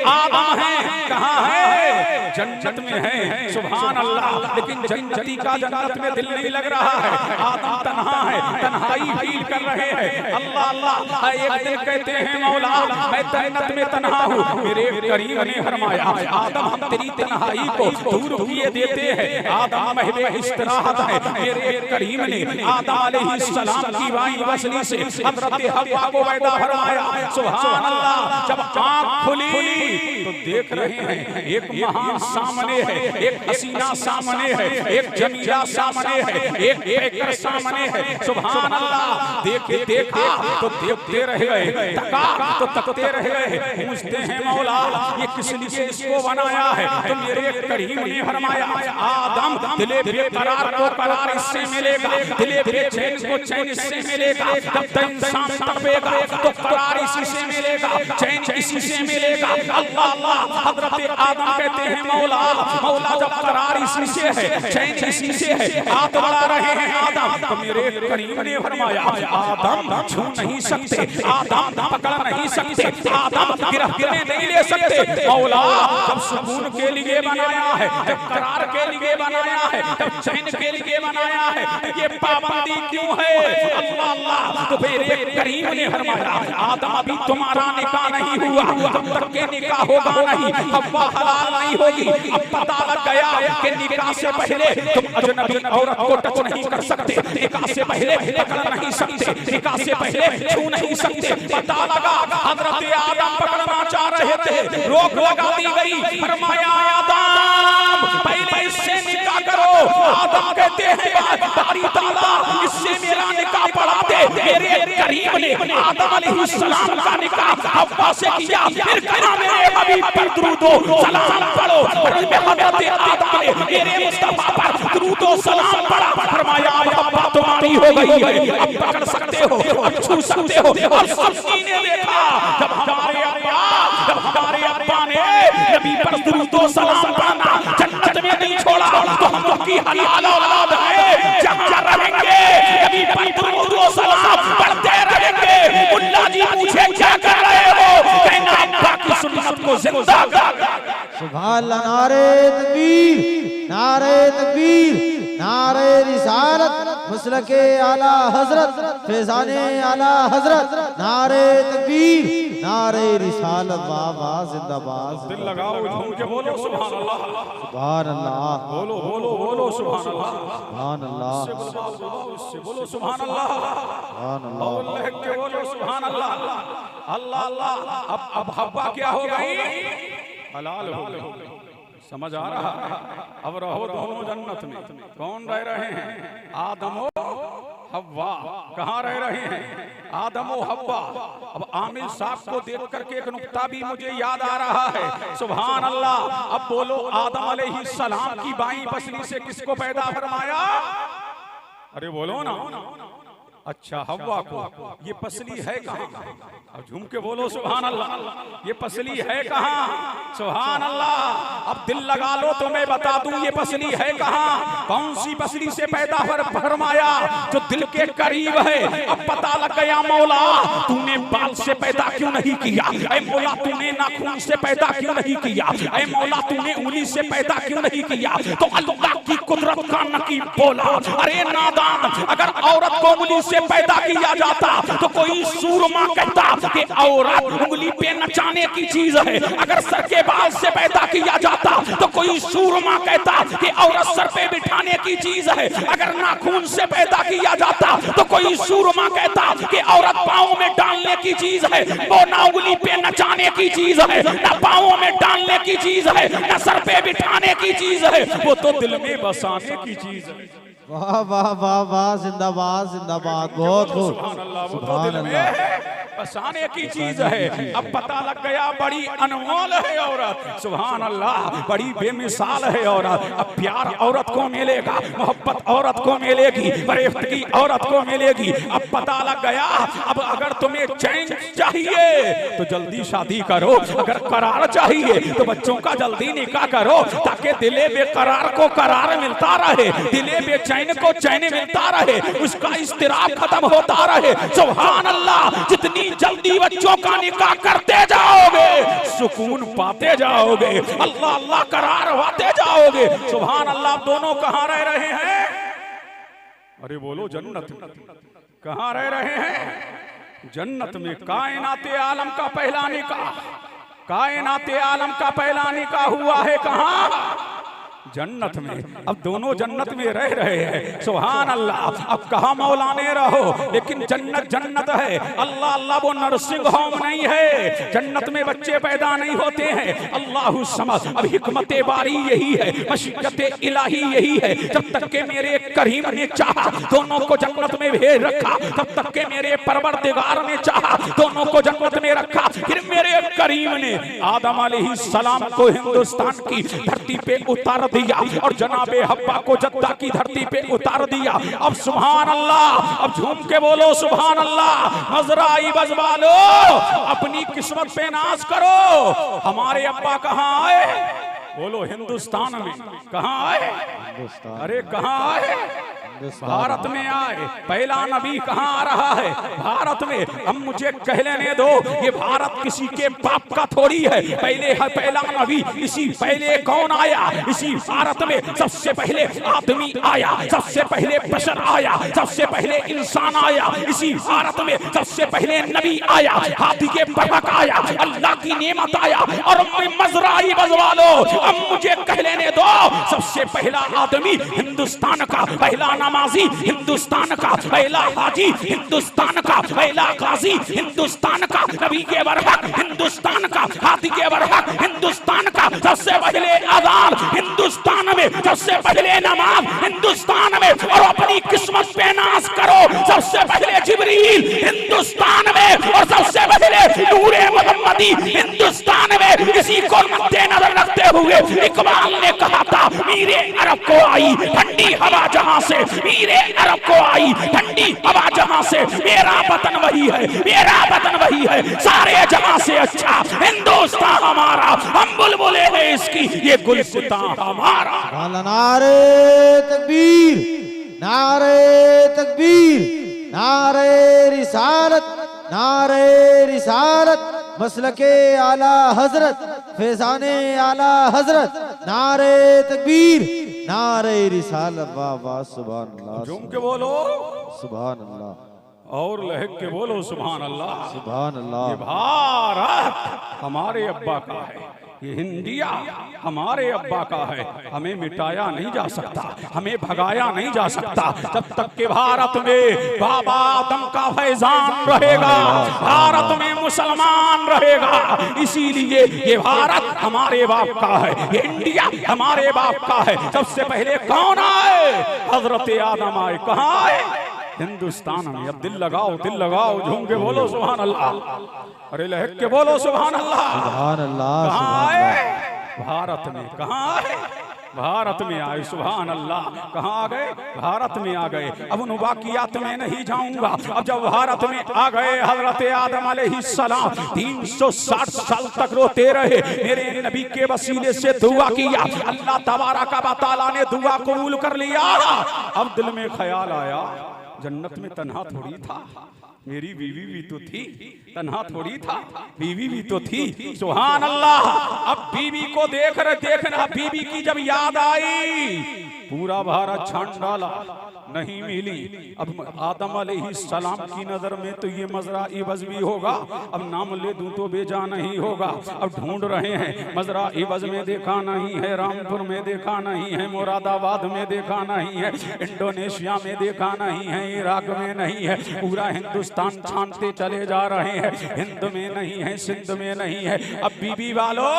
आदम है कहाँ है? जन्नत में है। सुभान अल्लाह। लेकिन जन्नती का जन्नत में दिल नहीं लग रहा है। आदम तन्हा है, तन्हाई फील कर रहे हैं। अल्लाह अल्लाह। एक दिन कहते हैं मौला मैं जन्नत में तन्हा हूँ। मेरे करीम ने फरमाया आदम हम तेरी तन्हाई को दूर किए देते हैं। आदम महबे इस्तराहत है। मेरे करीम ने आदम अलैहिस्सलाम की वाई वसली से हज़रत हव्वा को पैदा फरमाया। सुभान अल्लाह। जब आँख खुली तो देख रहे हैं एक महान सामने है, एक हसीना सामने है, एक जमीला सामने है, एक बेकर सामने है। सुभान अल्लाह। देखा तो देखते रह गए, तका तो तकते रह गए। पूछते हैं मौला ये किस लिए इसको बनाया है? तो मेरे करीम ने फरमाया आदम दिले बेकरार को करार इससे मिलेगा, दिले बेचैन को चैन इससे मिलेगा। जब तक इंसान तड़पेगा तो करार इसी से मिलेगा, चैन इसी से मिलेगा। अल्लाह अल्लाह। हज़रत आदम कहते हैं मौला जब करार इसी से है, चैन इसी से है, हाथ बढ़ा रहे हैं आदम। तो मेरे करीम ने फरमाया आदम छू नहीं सकते, आदम पकड़ नहीं सकते, आदम गिरफ्त में नहीं ले सकते। मौला जब सुकून के लिए बनाया है, जब करार के लिए बनाया है, जब चैन के लिए बनाया है, ये पाबंदी क्यों है? अल्लाह अल्लाह। तो मेरे करीम ने फरमाया आदम अभी तुम्हारा निकाह नहीं हुआ, जब तक के निकाह होगा नहीं, हव्वा हलाल नहीं होगी। अब पता लग गया कि निकाह से पहले तुम अजनबी औरत को टच नहीं कर सकते, निकाह से पहले पकड़ नहीं सकते, निकाह से पहले छू नहीं सकते। पता लगा हज़रत आदम पकड़ना चाह रहे थे, रोक लगा दी गई। फरमाया आदम पहले इससे निकाह करो। आदम कहते हैं बारी ताला इससे मेरा निकाह पढ़ा दे। मेरे करीम ने आदम अलैहिस्सलाम का निकाह हव्वा से किया। फिर कहा मेरे हबीब पर दुरूद व सलाम पढ़ो। हज़रत आदम ने मेरे मुस्तफा पर दुरूद व सलाम पढ़ा। फरमाया हव्वा तुम्हारी हो गई है, अब पकड़ सकते हो, अब छू सकते हो। और सबकी ने देखा जब हमारे अब्बा ने नबी पर दुरूद व सलाम पढ़ना जन्नत में नहीं छोड़ा तो हम लोग की हलाल औलाद है जहाँ रहेंगे नबी पर दुरूद व सलाम पढ़ते रहेंगे। मुल्ला जी पूछे क्या कर रहे हो? कहना अब्बा की सुन्नत को जिंदा कर। सुभान अल्लाह। नारे तकबीर, नारे तकबीर, नारे रिसालत, मसलके आला हजरत, फैजाने आला हजरत। नारे तकबीर, नारे रिसालत। वाह वाह जिंदाबाद। दिल लगाओ झूम के बोलो सुभान अल्लाह। सुभान अल्लाह। बोलो बोलो बोलो सुभान अल्लाह। सुभान अल्लाह। इससे बोलो सुभान अल्लाह। सुभान अल्लाह। और के बोलो सुभान अल्लाह। अल्लाह अल्लाह। अब हव्वा क्या हो गई? हलाल हो गई। समझ आ रहा है? अब रहो दोनों जन्नत में। कौन रह रहे हैं? आदम हव्वा। कहाँ रह रहे हैं? आदम और हव्वा। अब आमिर साहब को देख करके एक नुक्ता भी मुझे याद आ रहा है। सुभान अल्लाह। अब बोलो आदम अलैहिस्सलाम की बाईं पसली से किसको पैदा फरमाया? अरे बोलो ना। अच्छा हव्वा को। ये पसली है कहाँ? अब झूम के बोलो सुभान अल्लाह। ये पसली है कहाँ? सुभान अल्लाह। अब दिल लगा लो तो मैं बता दूं ये पसली है कहाँ? कौन सी पसली से पैदा फरमाया? जो दिल के करीब है। अब पता लग गया मौला तूने बाल से पैदा क्यों नहीं किया? ऐ मौला तूने नाखून से पैदा क्यों नहीं किया? ऐ मौला तूने उंगली से पैदा क्यों नहीं किया? तो अल्लाह की कुदरत का नकीब बोला अरे नादान, अगर औरत को उंगली से पैदा किया जाता तो कोई सूरमा कहता कि औरत उंगली पे नचाने की चीज है। अगर सर के बाल से पैदा किया जाता तो कोई सूरमा कहता कि औरत सर पे बिठाने की चीज है। अगर नाखून से पैदा किया जाता तो कोई सूरमा कहता कि औरत पाँव में डालने की चीज है। वो ना उंगली पे नचाने की चीज है, ना पाँव में डालने की चीज है, ना सर पे बिठाने की चीज है, वो तो दिल में बसाने की चीज है। वाह वाह वाह वाह। जिंदाबाद जिंदाबाद। बहुत खूब। सुभान अल्लाह। बसाने की चीज है। अब पता लग गया बड़ी अनमोल है औरत। सुभान अल्लाह। बड़ी बेमिसाल है औरत। अब प्यार औरत को मिलेगा, मोहब्बत औरत को मिलेगी, बरेफ्तगी औरत को मिलेगी। अब पता लग गया अब अगर तुम्हें चैन चाहिए तो जल्दी शादी करो, अगर करार चाहिए तो बच्चों का जल्दी निकाह करो ताकि दिले बेकरार को करार मिलता रहे, दिले बेचैन चैन को चैन मिलता रहे, उसका इस्तिराब खत्म होता रहे। सुभान अल्लाह, जितनी जल्दी बच्चों का निकाह करते जाओगे सुकून पाते जाओगे, अल्लाह अल्लाह करार होते जाओगे। सुभान अल्लाह। दोनों कहाँ रह रहे हैं? अरे बोलो जन्नत। कहाँ रह रहे हैं? जन्नत में। कायनाते आलम का पहला निकाह, कायनाते आलम का पहला निकाह हुआ है कहाँ? जन्नत में। अब दोनों जन्नत में रह रहे हैं। सुभान अल्लाह। अब कहा मौलाने रहो, लेकिन जन्नत जन्नत है। अल्लाह अल्लाह वो नर्सिंग होम नहीं है, जन्नत में बच्चे पैदा नहीं होते हैं। अल्लाह समझ। अब हिकमत बारी यही है, मशीयत इलाही यही है। जब तक के मेरे करीम ने चाहा दोनों को जन्नत में भेज रखा, तब तक के मेरे परवरदिगार ने चाहा दोनों को जन्नत में रखा। फिर मेरे करीम ने आदम अलैहिस्सलाम को हिंदुस्तान की धरती पे उतार दिया और जनाबे हब्बा को जद्दा की धरती पे उतार दिया। अब सुभान अल्लाह। अब झूम के बोलो सुभान अल्लाह। मजराई बजवा लो, अपनी किस्मत पे नाज करो। हमारे अब्बा कहाँ आए? बोलो हिंदुस्तान में। कहाँ आए? अरे कहाँ आए? भारत में आए। पहला नबी कहाँ आ रहा है? भारत में। अब मुझे कह लेने दो, ये भारत किसी के बाप का थोड़ी है। पहले है पहला नबी, इसी पहले कौन आया? इसी भारत में सबसे पहले आदमी आया, सबसे पहले बशर आया, सबसे पहले इंसान आया। इसी भारत में सबसे पहले नबी आया, हाथी के बहक आया, अल्लाह की नेमत आया। और मजराई बजवा लो। अब मुझे कह लेने दो, सबसे पहला आदमी हिंदुस्तान का पहला नमाजी, हिंदुस्तान का पहला हाजी, हिंदुस्तान का पहला काजी, हिंदुस्तान का नबी के बरहक, हिंदुस्तान का हाथी के बरहक, हिंदुस्तान का सबसे पहले अजान, हिंदुस्तान में सबसे पहले नमाज, हिंदुस्तान में। और अपनी किस्मत पे नाज करो, सबसे पहले जिब्रील हिंदुस्तान में और सबसे पहले नूरे मोहम्मदी हिंदुस्तान में। इसी को मद्देनजर रखते हुए इकबाल ने कहा था, मीरे अरब को आई ठंडी हवा जहां से, मीरे अरब को आई ठंडी हवा जहां से। मेरा वतन वही है, मेरा वतन वही है, सारे जहां से अच्छा हिंदुस्तान हमारा। हम बुलबुले हैं इसकी, ये गुलसितां हमारा। नारे तकबीर, नारे तकबीर, नारे रिसालत, नारे रिसालत, मसलके आला हजरत, फैजाने आला हजरत, नारे तकबीर, नारे रिसालत। वाह वाह सुभान अल्लाह। झूम के बोलो सुभान अल्लाह और लहक के बोलो सुभान अल्लाह। सुभान अल्लाह। ये भारत हमारे अब्बा का है, ये इंडिया हमारे अब्बा का है। हमें मिटाया नहीं जा सकता, हमें भगाया नहीं जा सकता जब तक के भारत में बाबा आदम का फैजान रहेगा, भारत में मुसलमान रहेगा। इसीलिए ये भारत हमारे बाप का है, ये इंडिया हमारे बाप का है। सबसे पहले कौन आए? हजरत आदम आए। कहाँ आए? हिंदुस्तान में। अब दिल लगाओ, झूम के बोलो सुभान अल्लाह। अरे लहक के बोलो सुभान अल्लाह। सुभान अल्लाह। कहाँ आए? भारत में। कहाँ आए? भारत में आए। सुभान अल्लाह। कहाँ आ गए? भारत में आ गए। अब उन वाकियात में नहीं जाऊंगा। अब जब भारत में आ गए, हजरत आदम अलैहिस्सलाम 360 साल तक रोते रहे, मेरे नबी के वसीले से दुआ किया, अल्लाह तबारक व तआला ने दुआ कबूल कर लिया। अब दिल में ख्याल आया, जन्नत में तन्हा थोड़ी था, मेरी बीवी भी तो थी, तन्हा थोड़ी था, बीवी भी तो थी। सुभान अल्लाह। अब बीवी को देखना बीवी की जब याद आई, पूरा भारत छान डाला, नहीं मिली। अब आदम अलैहिस्सलाम की नजर में तो ये मजरा इवज भी होगा, अब नाम ले दूं तो बेजा नहीं होगा। अब ढूंढ रहे हैं, मजरा इवज में देखा नहीं है, रामपुर में देखा नहीं है, मुरादाबाद में देखा नहीं है, इंडोनेशिया में देखा नहीं है, इराक में नहीं है, पूरा हिंदुस्तान छानते चले जा रहे हैं। हिंद में नहीं है, सिंध में नहीं है। अब बीबी वालों,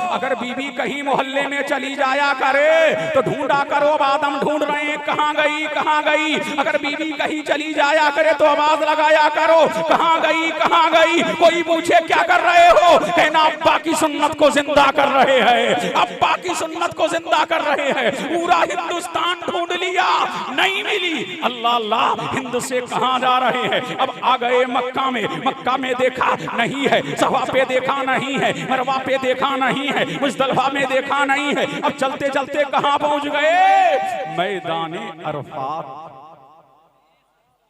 अगर बीबी कहीं मोहल्ले में चली जाया करे तो ढूंढा करो, आदम ढूंढ रहे हैं, कहाँ गई कहाँ गई। अगर बीवी कहीं चली जाया करे तो आवाज लगाया करो, कहाँ गई कहाँ गई। कोई पूछे क्या कर रहे हो, कहना अब्बा की सुन्नत को जिंदा कर रहे हैं, अब्बा की सुन्नत को जिंदा कर रहे हैं। पूरा हिंदुस्तान ढूंढ लिया, नहीं मिली। अल्लाह अल्लाह, हिंद से कहाँ जा रहे हैं। अब आ गए मक्का में, मक्का में देखा नहीं है, सफा पे देखा नहीं है, मरवा पे देखा नहीं है, मुज़दलिफा में देखा नहीं है। अब चलते चलते कहाँ पहुंच गए, मैदाने अरफात।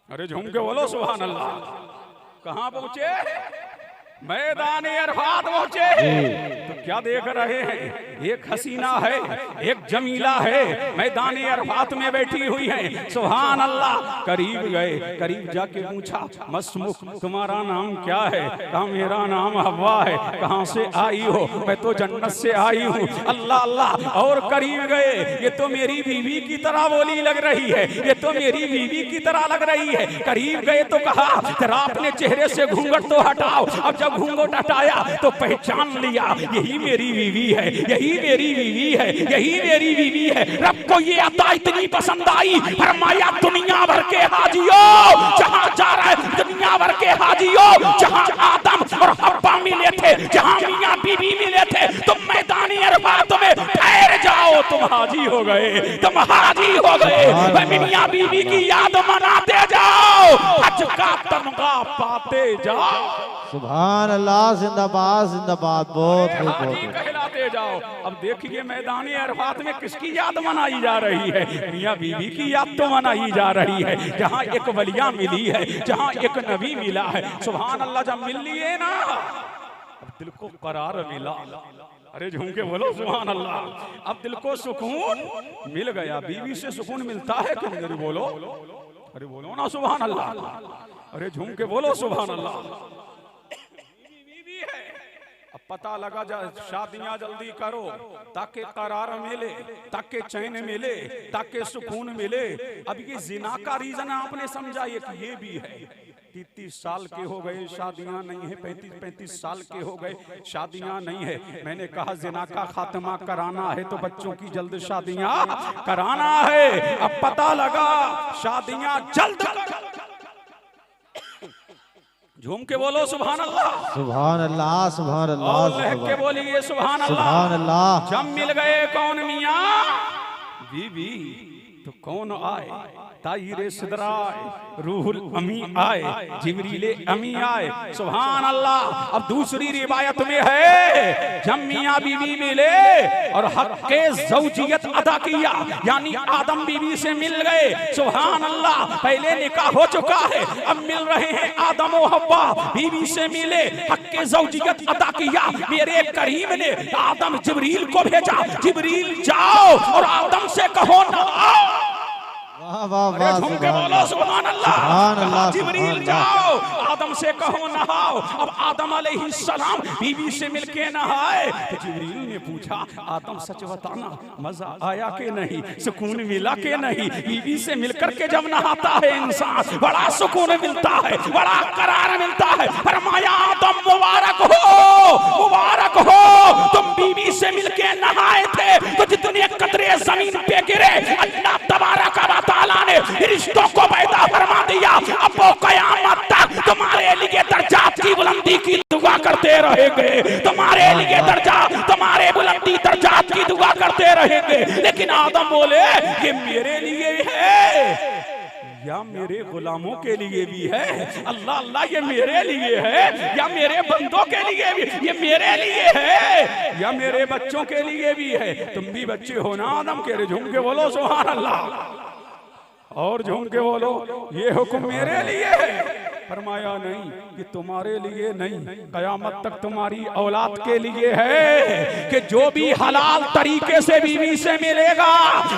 अरे झूम के बोलो सुभान अल्लाह। कहाँ पहुंचे, मैदाने अरफात पहुंचे। तो क्या देख रहे हैं, एक हसीना है, एक जमीला है, मैदाने अरफात में बैठी हुई है। सुभान अल्लाह। करीब गए, करीब जाके पूछा, मसमुख तुम्हारा नाम क्या है। कहा मेरा नाम हव्वा है। कहाँ से आई हो, मैं तो जन्नत से आई हूँ। अल्लाह अल्लाह। और करीब गए, ये तो मेरी बीवी की तरह बोली लग रही है, ये तो मेरी बीवी की तरह लग रही है। करीब गए तो कहा जरा अपने चेहरे से घूंघट तो हटाओ। अब जब घूंघट हटाया तो पहचान लिया, यही मेरी बीवी है, यही मेरी बीवी है, यही मेरी बीवी है। रब को ये अता इतनी पसंद आई, फरमाया दुनिया भर के हाजियों, जहां जा रहा है दुनिया भर के हाजियों, जहां आदम और हव्वा मिले थे, जहां मियां बीवी मिले थे, तुम मैदानी अरफात में ठहर जाओ। तुम हाजी हो गए, तुम हाजी हो गए। मियां बीवी की याद मनाते जाओ, हज का तमगा पाते जाओ। सुभान अल्लाह, जिंदाबाद जिंदाबाद। बहुत खूब, कहलाते जाओ। अब देखिए मैदानी अरफात में किसकी याद मनाई जा रही है, मियां बीवी की याद तो मनाई जा रही है। जहाँ एक वलिया मिली है, जहाँ एक नबी मिला है। सुभान अल्लाह। जब मिल लिए ना, अब दिल को करार मिला। अरे झूम के बोलो सुभान अल्लाह। अब दिल को सुकून मिल गया। बीवी से सुकून मिलता है कि नहीं, बोलो, अरे बोलो ना सुभान अल्लाह। अरे झूम के बोलो सुभान अल्लाह। अब पता लगा जा, शादियां जल्दी करो ताकि करार मिले, ताकि चैन मिले, ताकि सुकून मिले। अब ये जिना का रीजन आपने समझा, ये भी है। 30 साल के हो गए, शादियां नहीं है। 35 साल के हो गए, शादियां नहीं है। मैंने कहा जिना का खात्मा कराना है तो बच्चों की जल्द शादियां कराना है। अब पता लगा शादियां जल्द। झूम के बोलो सुभान अल्लाह, सुभान अल्लाह, सुभान अल्लाह। लहक के बोलिए सुभान अल्लाह, सुभान अल्लाह। जब मिल गए कौन मियां बीवी तो कौन आए, ताहिरे सिदरा आए, रूहुल अमी आए, जिब्रीले अमी आए। सुभान अल्लाह। अब दूसरी रिवायत में है, जब मियां बीवी मिले और हक़्क़े ज़ौजियत अदा किया, यानी आदम बीवी से मिल गए। सुभान अल्लाह। पहले निकाह हो चुका है, अब मिल रहे हैं आदम और हव्वा, बीवी से मिले, हक़्क़े ज़ौजियत अदा किया। मेरे करीम ने आदम जिब्रील को भेजा, जिब्रील जाओ और आदम से कहो ना आओ। वाह वाह वाह, झूम के बोलो सुभान अल्लाह। सुभान अल्लाह, जिब्रील जाओ, आदम से कहो नहाओ। अब आदम अलैहिस्सलाम बीवी से मिलके नहाए तो जिब्रील ने पूछा, आदम सच बताना मजा आया के नहीं, सुकून मिला के नहीं। बीवी से मिलकर के जब नहाता है इंसान, बड़ा सुकून मिलता है, बड़ा करार मिलता है। फरमाया आदम मुबारक हो, मुबारक हो, तुम बीवी से मिलके नहाए थे तो जितने कतरे जमीन पे गिरे अल्लाह तबारक व तआला ने रिश्तों को पैदा फरमा दिया। अब वो कयामत तक तुम्हारे लिए दर्जात की बुलंदी की दुआ करते रहेंगे, तुम्हारे लिए दर्जा, तुम्हारे बुलंदी दर्जात की दुआ करते रहेंगे। लेकिन आदम बोले ये मेरे लिए है या मेरे गुलामों के लिए भी है। अल्लाह अल्लाह, ये मेरे लिए है या मेरे बंदों के लिए भी, ये मेरे लिए है या मेरे बच्चों के लिए भी है। तुम भी बच्चे हो ना आदम के। झूम के बोलो सुभान अल्लाह, और झूम के बोलो ये हुक्म मेरे लिए है। फरमाया नहीं, कि तुम्हारे लिए नहीं, कयामत तक तुम्हारी औलाद के लिए है कि जो भी हलाल तरीके से बीवी से मिलेगा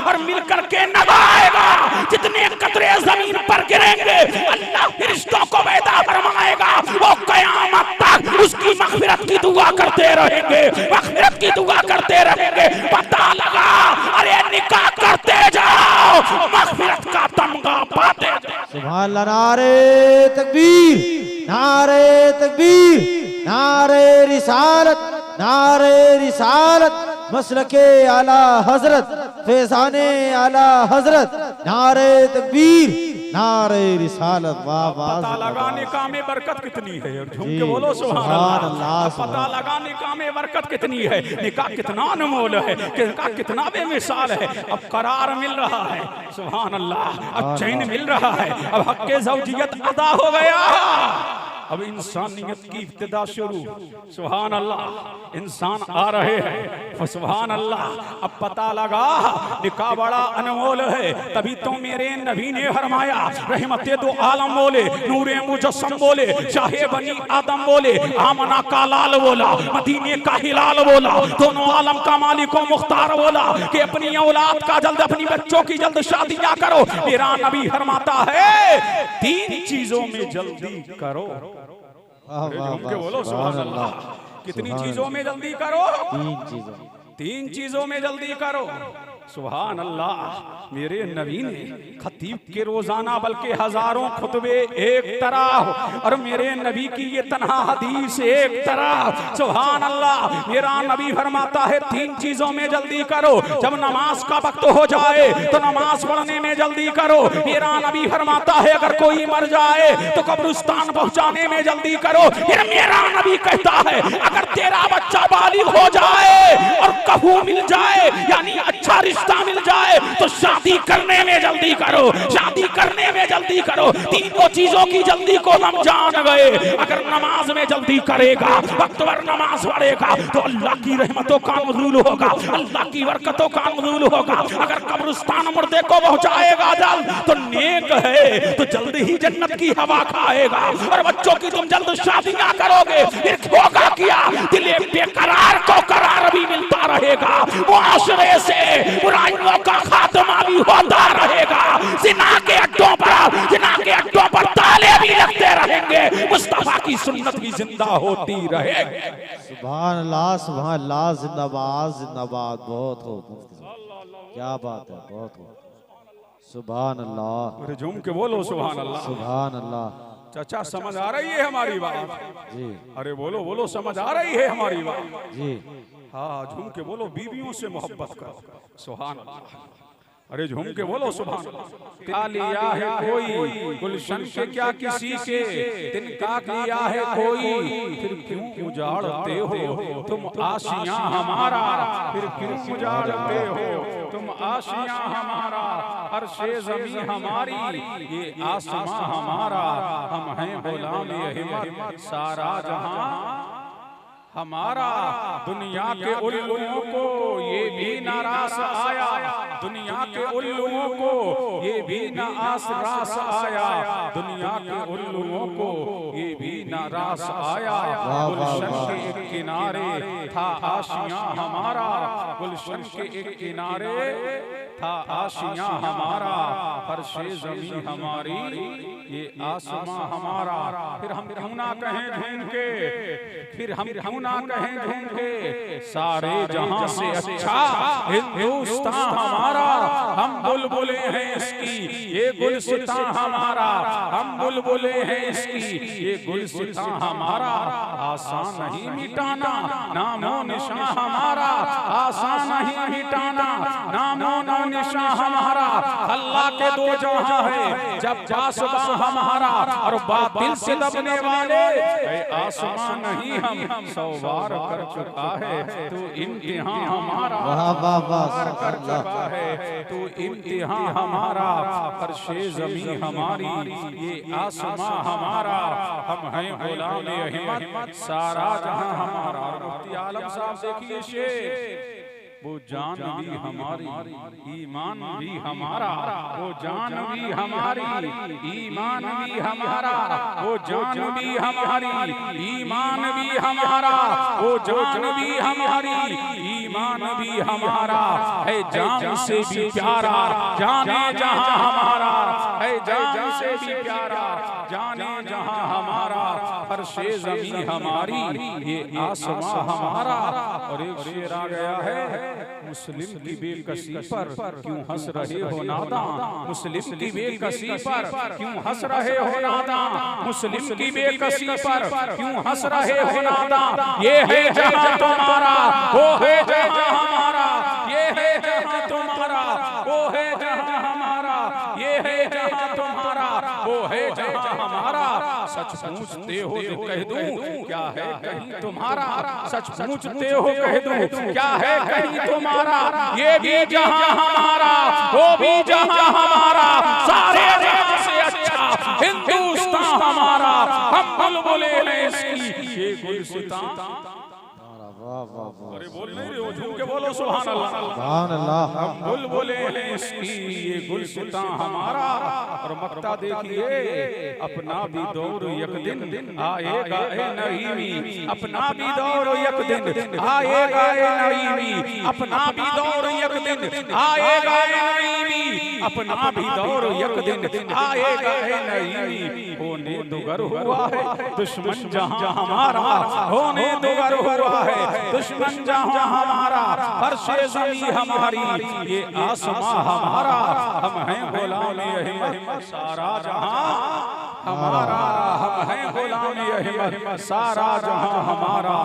और मिलकर के नहाएगा, जितने कतरे जमीन पर गिरेंगे अल्लाह रिश्तों को पैदा फरमाएगा। वो कयामत तक उसकी मग़फ़िरत की दुआ करते रहेंगे, मग़फ़िरत की दुआ करते रहेंगे। पता लगा, अरे निकाह करते जाओ, मग़फ़िरत का तमगा पाते जाओ। सुभान अल्लाह। नारे तकबीर, नारे तकबीर, नारे रिसालत, नारे रिसालत, मसलके आला हजरत, फैज़ाने आला हजरत नारे तकबीर, नारे रिसालत। वाह वाह। पता लगाने का में बरकत कितनी है और झूम जी, के बोलो सुभान सुभान अल्लाह। अल्लाह, अब पता लगाने का में बरकत कितनी है, निकाह कितना अनमोल है, निकाह कितना बेमिसाल है। अब करार मिल रहा है सुभान अल्लाह, अब चैन मिल रहा है, अब हक के ज़ौजियत अदा हो गया, अब इंसानियत की इब्तिदा शुरू। सुभान अल्लाह, इंसान आ रहे हैं सुभान अल्लाह। अब पता लगा निकाह बड़ा अनमोल है, तभी तो मेरे नबी ने फरमाया रहमते दो आलम बोले, नूरे मुजस्सम बोले, शाहे बनी आदम बोले, आमना का लाल बोला, मदीने का हिलाल बोला, दोनों आलम का मालिक व मुख्तार बोला कि अपनी औलाद का जल्द, अपनी बच्चों की जल्द शादियां करो। मेरा नबी फरमाता है 3 चीजों में जल्दी करो। वाह वाह झूम के वाह। बोलो सुभान अल्लाह। कितनी चीजों में जल्दी करो? 3 चीजों में जल्दी करो। सुभान अल्लाह। मेरे नबी ने खतीब के रोजाना बल्कि हजारों खुतबे एक तरह, और मेरे नबी की ये तन्हा हदीस एक तरह। सुभान अल्लाह। मेरा नबी फरमाता है 3 चीजों में जल्दी करो। जब नमाज का वक्त हो जाए तो नमाज पढ़ने में जल्दी करो। मेरा नबी फरमाता है अगर कोई मर जाए तो कब्रिस्तान पहुंचाने में जल्दी करो। फिर मेरा नबी कहता है अगर तेरा बच्चा बालिग हो जाए और कफू मिल जाए यानी अच्छा रिश्ता मिल जाए तो शादी करने में जल्दी करो, शादी करने में जल्दी करो। 3 चीजों की जल्दी को हम जान गए। अगर नमाज में जल्दी करेगा, वक्त पर नमाज पढ़ेगा तो अल्लाह की रहमतों का नुज़ूल होगा, अल्लाह की बरकतों का नुज़ूल होगा। अगर कब्रिस्तान मुर्दे को पहुंचाएगा जल्द तो नेक है, तो जल्द ही जन्नत की हवा खाएगा। और बच्चों की तुम जल्द शादियां करोगे, फिर होगा क्या, दिले बेकरार को करार भी मिलता रहेगा, मुआशरे से बुराइयों का खात्मा भी होता रहेगा, जिना के अड्डों पर ताले भी लगते रहेंगे, मुस्तफा की सुन्नत भी जिंदा होती रहेगी। सुभान अल्लाह, सुभान अल्लाह। जिंदाबाद जिंदाबाद। बहुत हो, क्या बात है, बहुत हो। सुभान अल्लाह। अरे झूम के बोलो सुभान अल्लाह। सुभान अल्लाह। चाचा समझ आ रही है हमारी बात? जी अरे बोलो बोलो, समझ आ रही है हमारी बात? जी। हाँ झूम के बोलो, बीवियों से मोहब्बत करो। सुभान अल्लाह। अरे झूम के बोलो सुभान अल्लाह। क्या लिया है कोई गुलशन के क्या किसी के, तिनका किया है कोई, फिर क्यों उजाड़ते हो तुम आशियां हमारा, फिर क्यों उजाड़ते हो तुम आशियां हमारा। अर्शे ज़मीं हमारी ये आसमां हमारा, हम हैं गुलाम हिम्मत सारा जहां हमारा। दुनिया के उल्लुओं को ये भी नाराज आया, दुनिया के उल्लुओं को ये भी नाराज आया, दुनिया के उल्लुओं को ये भी नाराज आया। गुलशन के एक किनारे था आशियां हमारा, गुलशन के एक किनारे था आशियां हमारा। फर्शे ज़मीं हमारी ये आसमां हमारा। फिर हम क्यों ना कहें ढूंढ के, फिर हम क्यों ना कहें ढूंढ के, सारे जहां से अच्छा हिंदुस्तान हमारा। हम बुलबुले हैं इसकी ये गुलसितां हमारा, हम बुलबुले हैं इसकी ये गुलसितां हमारा। आसान नहीं मिटाना नामो निशान हमारा, आसान नहीं मिटाना नामो निशान हमारा। अल्लाह के 2 जहां है जब जासबा हमारा, और बातिल से दबने वाले आसमान नहीं हम 100 बार कर चुका है तो इम्तिहान हमारा, कर चुका है तो इम्तिहान हमारा। फर्शे ज़मीं हमारी ये आसमां हमारा, हम हैं गुलाम हिम्मत सारा जहां हमारा। मुफ्ती आलम साहब देखिए शेर, वो जान भी हमारी ईमान भी हमारा, वो जान भी हमारी ईमान भी हमारा, वो जान भी हमारी ईमान भी हमारा, वो जान भी हमारी ईमान भी हमारा। है जान से भी प्यारा जाने जहां हमारा, है जान से भी प्यारा जाने जहां हमारा। फर्शे ज़मीं हमारी ये आसमां हमारा। और एक शेर आ गया है, मुस्लिम की बेकसी पर क्यों हंस रहे हो नादान, मुस्लिम की बेकसी पर क्यों हंस रहे हो नादान, मुस्लिम की बेकसी पर क्यों हंस रहे हो नादान। ये है जहां तुम्हारा वो है जहां हमारा, ये है जहां तुम्हारा वो है जहां हमारा। सच पूछते हो तो कह दूं क्या है कहीं तुम्हारा, सच पूछते हो कह दूं क्या है कहीं तुम्हारा, ये भी जहां हमारा वो भी जहां हमारा, सारे जहां से अच्छा हिंदुस्तान हमारा, हम बुलबुले हैं इसकी ये गुलसितां। वाह वाह वाह, अरे बोल नहीं रहे हो, झूम के बोलो सुभान अल्लाह। सुभान अल्लाह। हम बुलबुले हैं इसकी ये गुलसितां हमारा। और मक्ता देखिए, अपना भी दौर एक दिन आएगा ए नईमी, अपना भी दौर एक दिन आएगा ए नईमी, अपना भी दौर एक दिन आएगा ए नईमी, अपना भी दौर एक दिन आएगा ए नईमी। होने दुगर हुआ है दुश्मन जहां हमारा, होने दुगर हुआ है दुश्मन जहां हमारा, फर्शे ज़मीं हमारी ये आसमां हमारा, हम हैं गुलाम अहमद सारा जहां हमारा, हम हैं गुलाम अहमद सारा जहां हमारा।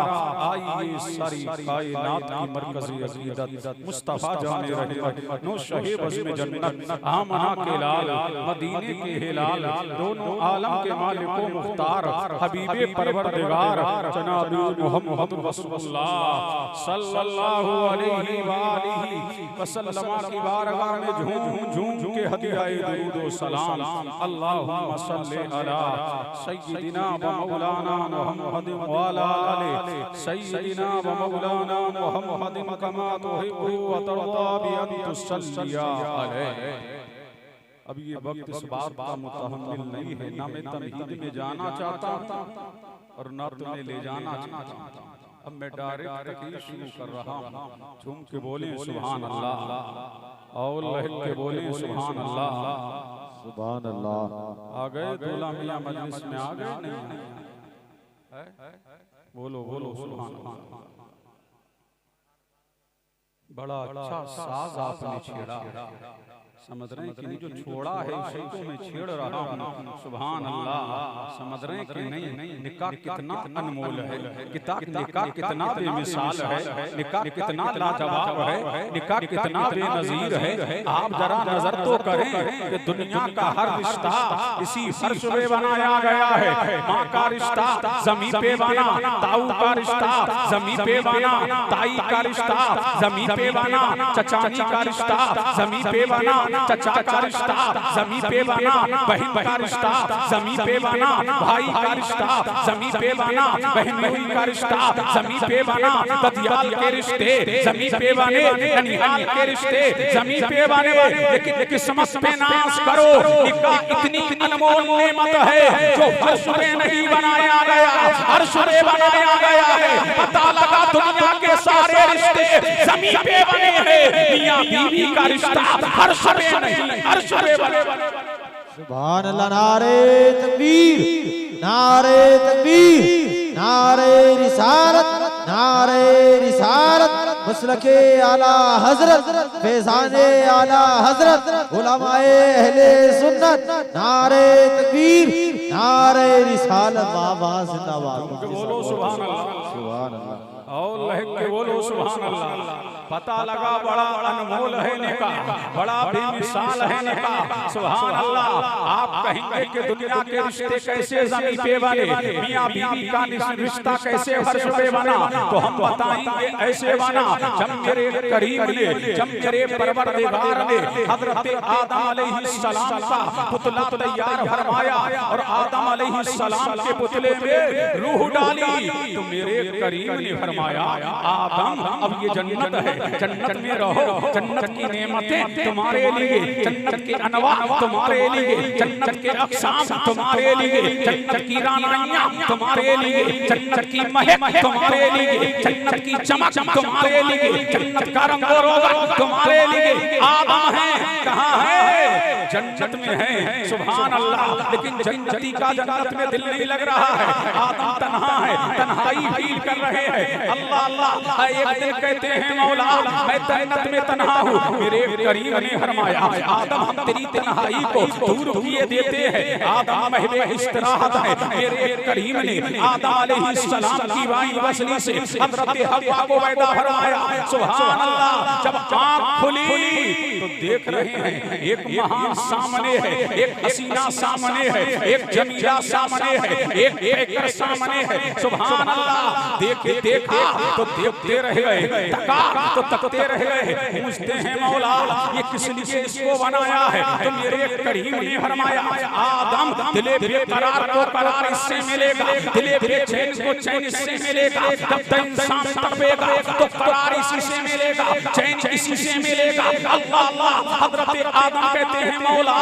आइए सारी कायनात की मरकज़ी अक़ीदत मुस्तफ़ा जाने रहमत नो शहे बज़्म जन्नत आमना के लाल मदीने के हिलाल, दोनों आलम के मालिक व मुख्तार हबीबे परवरदिगार जनाब मोहम्मद रसूलुल्लाह सल्लल्लाहु अलैहि वसल्लम की बारगाह में झूम झूम के हदियाए दुरूद व सलाम, अल्लाहुम्मा सल्लि अला सय्यिदिना व मौलाना मुहम्मद व अला आलि सय्यिदिना व मौलाना मुहम्मद कमा तुहिब्बु व तर्दा बि अन तुसल्ली अलैहि। अब ये वक्त इस बात का मुतहम्मिल नहीं है, ना मैं तमहीद में जाना चाहता हूँ और ना तुम्हें ले जाना चाहता हूँ। अब मैं डायरेक्ट तकरीर शुरू कर रहा हूँ। झूम के बोले सुभान अल्लाह और लहक के बोले सुभान अल्लाह। सुभान अल्लाह। आ गए दूल्हा मियां मजलिस में, आ गए नहीं? बोलो बोलो सुभान अल्लाह। बड़ा अच्छा साज आपने छेड़ा, समझ रहे हैं कि नहीं जो छोड़ा है उसी को मैं छेड़ रहा हूँ। सुभान अल्लाह। समझ रहे हैं कि नहीं? निकाह कितना अनमोल है, निकाह कितना बेमिसाल है, निकाह कितना लाजवाब है, निकाह कितना बेनजीर है। आप जरा नजर तो करें कि दुनिया का हर रिश्ता इसी फर्श पे बनाया गया है। माँ का रिश्ता जमीन पे बना, ताऊ का रिश्ता जमीन पे बना, ताई का रिश्ता जमीन पे बना, चचानी का रिश्ता जमीन पे बना, चचा का रिश्ता जमीन पे बना, बहन का रिश्ता जमीन पे बना, भाई का रिश्ता जमीन पे बना, बहन का रिश्ता जमीन पे बना, ददियाल के रिश्ते जमीन पे बने, ननिहाल के रिश्ते जमीन पे बने। लेकिन किस्मत पे नाश करो, निकाह इतनी अनमोल नेमत है जो फर्श पे नहीं बनाया गया, अर्श पे बनाया गया है। पता लगा दुनिया के सारे रिश्ते जमीन पे बने हैं, मियां बीवी का रिश्ता फर्श पे नहीं, अर्श पे बने। सुभान अल्लाह। नारे तकबीर, नारे तकबीर, नारे रिसालत, नारे रिसालत, मसलके आला हजरत, फैज़ाने आला हजरत, उलमाए अहले सुन्नत। नारे तकबीर, नारे रिसालत, बाबा जिंदाबाद। बोलो सुभान अल्लाह। सुभान अल्लाह। और लहक के बोलो सुभान अल्लाह। पता लगा बड़ा अनमोल है निकाह, बड़ा बेमिसाल है निकाह। सुभान अल्लाह। आप कहेंगे कि दुनिया के रिश्ते कैसे ज़मीन पे बने, मियां बीवी का रिश्ता कैसे फर्श पे बना, तो हम बताएंगे ऐसे बना। जब मेरे करीम ने, जब मेरे परवरदिगार ने हजरत आदम अलैहिस्सलाम का पुतला तैयार फरमाया और आदम अलैहिस्सलाम के पुतले में रूह डाली, तो मेरे करीम ने फरमाया आदम अब ये जन्नत है, जन्नत में रहो, जन्नत की नेमतें तुम्हारे लिए, जन्नत के अनवा तुम्हारे लिए, जन्नत के अक़साम तुम्हारे लिए, जन्नत की रानियां तुम्हारे लिए, जन्नत की महक तुम्हारे लिए, जन्नत की चमक तुम्हारे लिए, जन्नत का रंग और रोगन तुम्हारे लिए। आदम है कहाँ है? जन्नत में है। सुभान अल्लाह। लेकिन जन्नती का जन्नत में दिल नहीं लग रहा है, आदम तन्हा है, तन्हाई फील कर रहे हैं। अल्लाह अल्लाह। एक दिन कहते हैं मौला मैं जन्नत में तन्हा हूँ, मेरे करीम ने फरमाया आदम हम तेरी तन्हाई को दूर किए देते हैं। आदम महवे इस्तराहत है, मेरे करीम ने आदम अलैहिस्सलाम की वाई वसली से हज़रत हव्वा को पैदा फरमाया। सुभान अल्लाह। जब आंख खुली तो देख रहे हैं एक महान सामने है, एक हसीना सामने है, एक जमीला सामने है, एक पेकर सामने है। सुभान अल्लाह। देखा तो देखते रह गए, तका तो तकते रह गए। पूछते हैं मौला ये किस लिए इसको बनाया है? तो मेरे करीम ने फरमाया आदम दिले बेकरार को करार इससे मिलेगा, दिले बेचैन को चैन इससे मिलेगा। जब तक इंसान तड़पेगा तो करार इसी से मिलेगा, चैन इसी से मिलेगा। अल्लाह अल्लाह। हजरत आदम कहते हैं मौला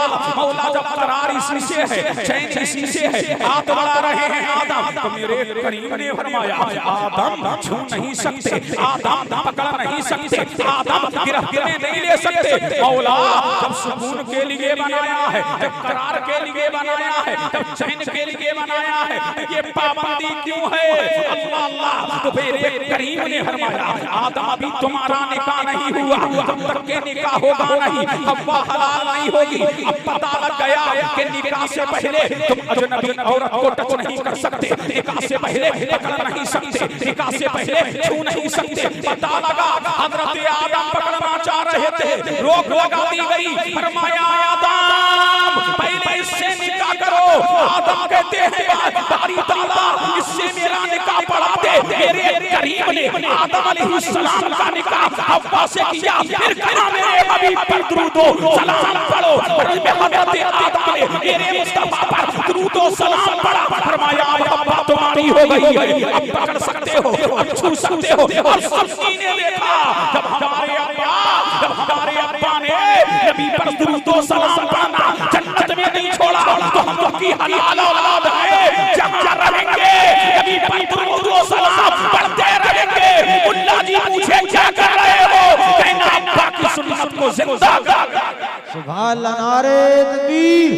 जब करार इसी से है, चैन इसी से है, हाथ बढ़ा रहे हैं आदम। तो मेरे करीम ने फरमाया आदम छू नहीं सकते, आदम पकड़ नहीं सकते, आदम गिरफ्त में नहीं ले सकते। मौला जब सुकून के लिए बनाया है, जब करार के लिए बनाया है, जब चैन के लिए बनाया है, ये पाबंदी क्यों है? अल्लाह अल्लाह। तो मेरे करीम ने फरमाया आदम अभी तुम्हारा निकाह नहीं हुआ, जब तक के निकाह होगा नहीं, हव्वा हलाल नहीं होगी। अब पता लग गया कि निकाह से पहले तुम अजनबी औरत को टच नहीं कर सकते, निकाह से पहले पकड़ नहीं सकते, निकाह से पहले छू नहीं सकते। पता लगा हजरत आदम पकड़ना चाह रहे थे, रोक लगा दी गई। फरमाया आदम पहले इससे निकाह करो। आदम कहते हैं बारी ताला इससे मेरा निकाह पढ़ा दे। मेरे करीम ने आदम अलैहिस्सलाम का निकाह हव्वा से किया, फिर कहा मेरे हबीब पर दुरूद व सलाम पढ़ो। हजरत आदम ने मेरे मुस्तफा पर दुरूद व सलाम पढ़ा। फरमाया हव्वा तुम्हारी हो गई है, अब पकड़ सकते हो, अब छू सकते हो। और सबकी ने देखा जब हमारे अब्बा ने नबी पर दुरूद व सलाम पढ़ना जन्नत में नहीं छोड़ा तो हम लोग की हलाल औलाद है, जहां रहेंगे नबी पर दुरूद व सलाम पढ़ते रहेंगे। मुल्ला जी पूछे क्या कर रहे हो? कहना अब्बा की सुन्नत को जिंदा कर। सुभान अल्लाह। नारे तकबीर,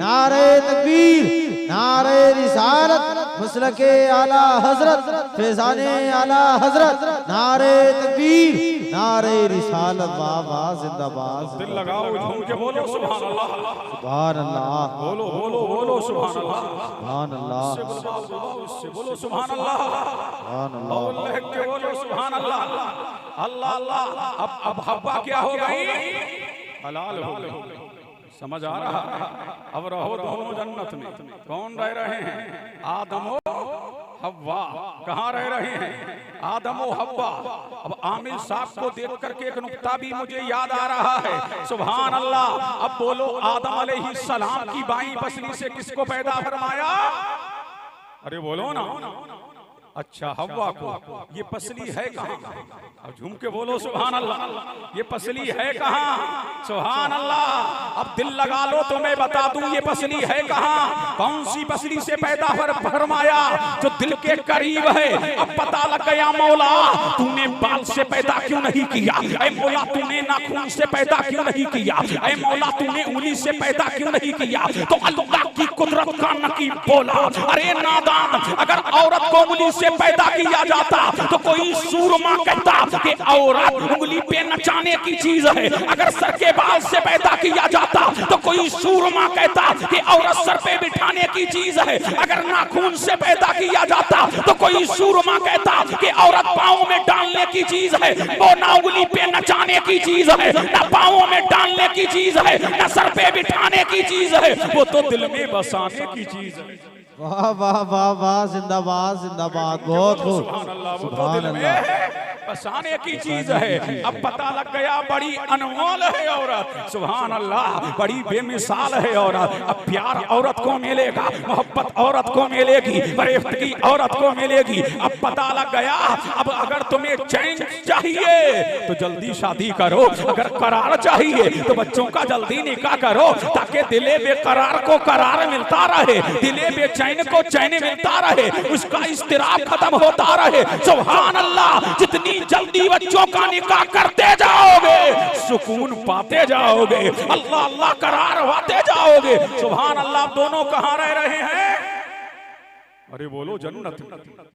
नारे तकबीर, नारे रिसालत, मसलके आला हजरत, फैजाने आला हजरत। नारे तकबीर, नारे रिसालत, वाह वाह जिंदाबाद। दिल लगाओ झूम के बोलो सुभान अल्लाह, सुभान अल्लाह, बोलो बोलो बोलो सुभान अल्लाह, सुभान अल्लाह, इससे बोलो सुभान अल्लाह, सुभान अल्लाह, बोल के बोलो सुभान अल्लाह। अल्लाह अल्लाह। अब हव्वा क्या हो गई? हलाल हो गई। समझ आ रहा है? अब रहो दोनों जन्नत में। कौन रह रहे हैं? आदम हव्वा। कहाँ रह रहे हैं? आदम व हव्वा। अब आमिर साहब को देख करके एक नुक्ता भी मुझे याद आ रहा है। सुभान अल्लाह। अब बोलो आदम अलैहिस्सलाम की बाईं पसली से किसको पैदा फरमाया? अरे बोलो ना। अच्छा हव्वा को। ये पसली है कहाँ? अब झूम के बोलो सुभान अल्लाह। ये पसली है कहाँ? सुभान अल्लाह। अब दिल लगा लो तो मैं बता दूं ये पसली है कहाँ? कौन सी पसली से पैदा फरमाया? जो दिल के करीब है। अब पता लग गया मौला तूने बाल से पैदा क्यों नहीं किया? ऐ मौला तूने नाखून से पैदा क्यों नहीं किया? ऐ मौला तूने उंगली से पैदा क्यों नहीं किया? तो अल्लाह की कुदरत का नकीब बोला अरे नादान, अगर औरत को उंगली से पैदा किया जाता तो कोई सूरमा कहता कि औरत उंगली पे नचाने की चीज है। अगर सर के बाल से पैदा किया जाता तो कोई सूरमा कहता कि औरत सर पे बिठाने की चीज है। अगर नाखून से पैदा किया जाता तो कोई सूरमा कहता कि औरत पाँव में डालने की चीज है। वो ना उंगली पे नचाने की चीज है, ना पाँव में डालने की चीज है, ना सर पे बिठाने की चीज है, वो तो दिल में बसाने की चीज है। वाह वाह वाह वाह, जिंदाबाद जिंदाबाद, बहुत खूब, सुभान अल्लाह। बसाने की चीज है। अब पता लग गया बड़ी अनमोल है औरत। सुभान अल्लाह। बड़ी बेमिसाल है औरत। अब प्यार औरत को मिलेगा, मोहब्बत औरत को मिलेगी, फरेफ्तगी औरत को मिलेगी। अब पता लग गया अब अगर तुम्हें चैन चाहिए तो जल्दी शादी करो, अगर करार चाहिए तो बच्चों का जल्दी निकाह करो ताकि दिले बेकरार को करार मिलता रहे, दिले बेचैन को चैन मिलता रहे, उसका इस्तिराब खत्म होता रहे। सुभान अल्लाह। जितनी जल्दी बच्चों का निकाह करते जाओगे सुकून पाते जाओगे, अल्लाह अल्लाह करार पाते जाओगे। सुभान अल्लाह। दोनों कहाँ रह रहे हैं? अरे बोलो जन्नत।